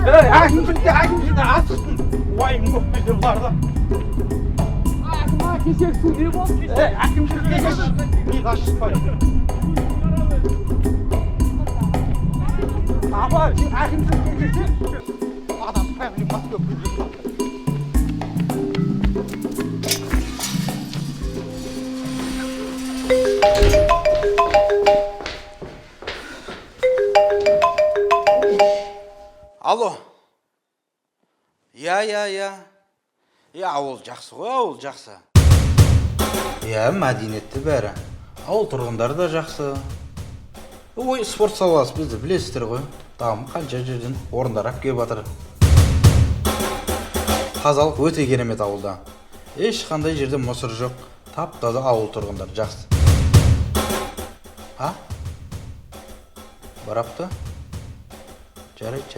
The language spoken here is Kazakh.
әкімшілікте асықтың уайым көп бізде бұларда. Кешек су не болды? Әкімшілікте не қашықпайды. Апа, әкімшілікте келсең, адам проблемасы көп бізде бұларда. Алло. Я. Ауыл жақсы ғой, ауыл жақсы. Мәдениетті бәрі. Ауыл тұрғындары да жақсы. Ой, спорт саласы бізді білесіздер ғой. Там қанша жерден орындар ап келіп жатыр. Тазалық өте керемет ауылда. Ешқандай жерде мусор жоқ. Тап-таза ауыл тұрғындары жақсы. Барапты? Жарайды.